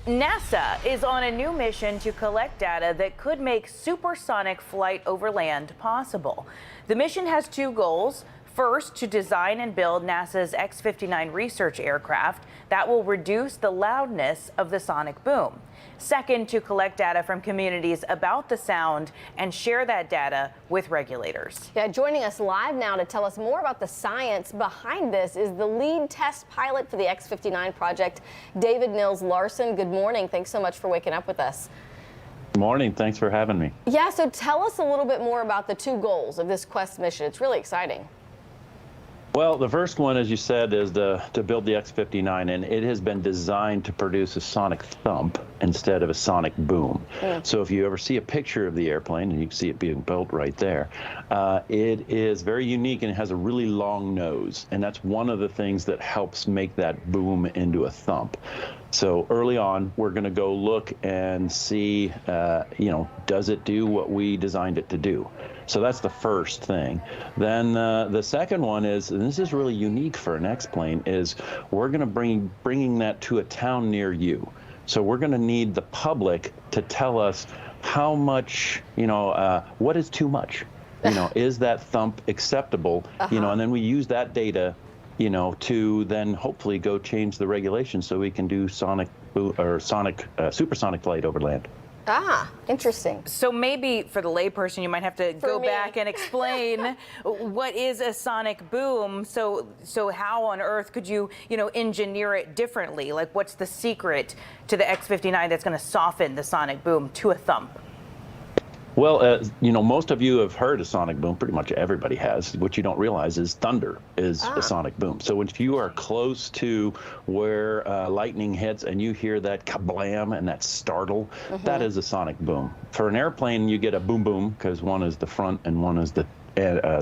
NASA is on a new mission to collect data that could make supersonic flight over land possible. The mission has two goals. First, to design and build NASA's X-59 research aircraft that will reduce the loudness of the sonic boom. Second, to collect data from communities about the sound and share that data with regulators. Yeah, joining us live now to tell us more about the science behind this is the lead test pilot for the X-59 project, David Nils Larson. Good morning. Thanks so much for waking up with us. Good morning. Thanks for having me. Yeah, so tell us a little bit more about the two goals of this Quest mission. It's really exciting. Well, the first one, as you said, is to build the X-59, and it has been designed to produce a sonic thump instead of a sonic boom. So if you ever see a picture of the airplane, and you can see it being built right there, it is very unique and it has a really long nose, and that's one of the things that helps make that boom into a thump. So early on, we're going to go look and see, does it do what we designed it to do? So that's the first thing. Then the second one is, and this is really unique for an X-plane, is we're going to bringing that to a town near you. So we're going to need the public to tell us how much, what is too much? Is that thump acceptable? And then we use that data to then hopefully go change the regulations so we can do supersonic flight over land. Ah, interesting. So maybe for the layperson, you might have to go back and explain what is a sonic boom. So how on earth could you, engineer it differently? Like, what's the secret to the X-59 that's going to soften the sonic boom to a thump? Well, most of you have heard a sonic boom. Pretty much everybody has. What you don't realize is thunder is a sonic boom. So if you are close to where lightning hits and you hear that kablam and that startle, that is a sonic boom. For an airplane, you get a boom boom because one is the front and one is the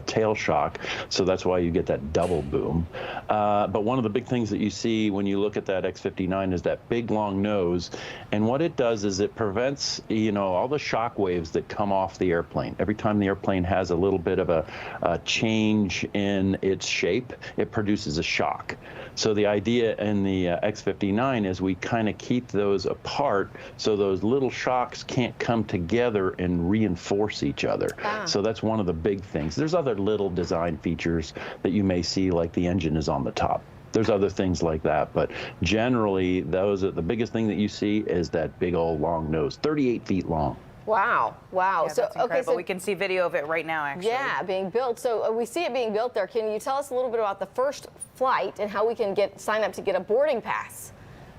tail shock, so that's why you get that double boom. But one of the big things that you see when you look at that X-59 is that big long nose, and what it does is it prevents all the shock waves that come off the airplane. Every time the airplane has a little bit of a change in its shape, it produces a shock. So the idea in the X-59 is we kind of keep those apart so those little shocks can't come together and reinforce each other. So that's one of the big things. There's other little design features that you may see, like the engine is on the top. There's other things like that, but generally those are the biggest thing that you see is that big old long nose, 38 feet long. Wow. Wow. Yeah, that's incredible. So we can see video of it right now, actually. Yeah, being built. So we see it being built there. Can you tell us a little bit about the first flight and how we can sign up to get a boarding pass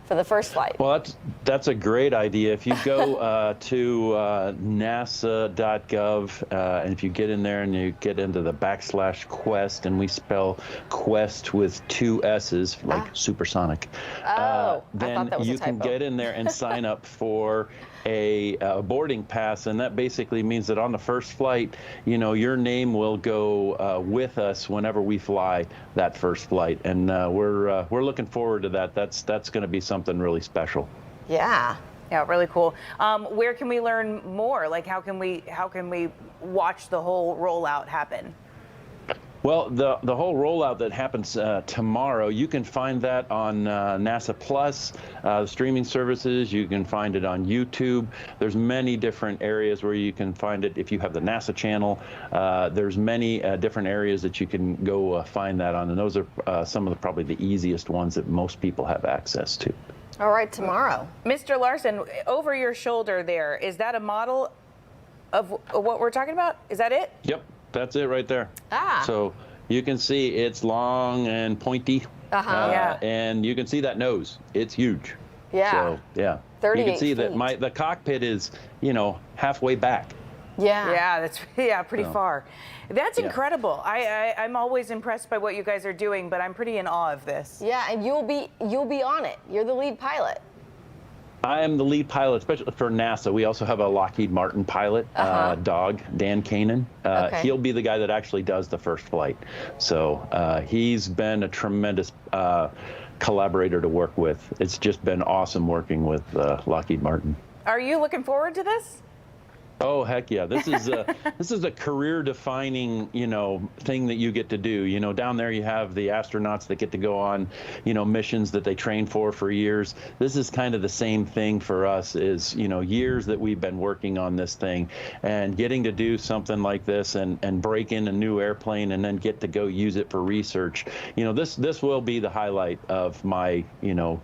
for the first flight? Well, that's a great idea. If you go to nasa.gov, and if you get in there and you get into the /Quest, and we spell Quest with 2 S's, like supersonic, then you can get in there and sign up for a boarding pass, and that basically means that on the first flight, your name will go with us whenever we fly that first flight, and we're looking forward to that. That's going to be something really special. Yeah. Yeah, really cool. Where can we learn more? Like, how can we watch the whole rollout happen? Well, the whole rollout that happens tomorrow, you can find that on NASA Plus, the streaming services. You can find it on YouTube. There's many different areas where you can find it. If you have the NASA channel, there's many different areas that you can go find that on, and those are some of probably the easiest ones that most people have access to. All right, tomorrow. Mr. Larson, over your shoulder there, is that a model of what we're talking about? Is that it? Yep. That's it right there. So you can see it's long and pointy. Yeah. And you can see that nose. It's huge. Yeah. So, yeah. 38 you can see feet. that the cockpit is, halfway back. Yeah. Yeah, that's pretty far. That's incredible. I'm always impressed by what you guys are doing, but I'm pretty in awe of this. Yeah, and you'll be on it. You're the lead pilot. I am the lead pilot, especially for NASA. We also have a Lockheed Martin pilot, dog, Dan Kanan. He'll be the guy that actually does the first flight. So he's been a tremendous collaborator to work with. It's just been awesome working with Lockheed Martin. Are you looking forward to this? Oh, heck yeah. This is a career-defining, thing that you get to do. Down there you have the astronauts that get to go on, missions that they train for years. This is kind of the same thing for us is, years that we've been working on this thing and getting to do something like this and break in a new airplane and then get to go use it for research. This will be the highlight of my,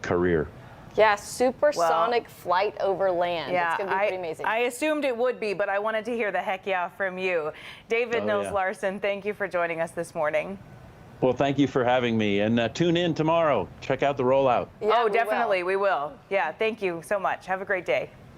career. Yeah, supersonic flight over land. Yeah, it's going to be pretty amazing. I assumed it would be, but I wanted to hear the heck yeah from you. David Nils Larson, thank you for joining us this morning. Well, thank you for having me, and tune in tomorrow. Check out the rollout. Yeah, definitely, we will. Yeah, thank you so much. Have a great day.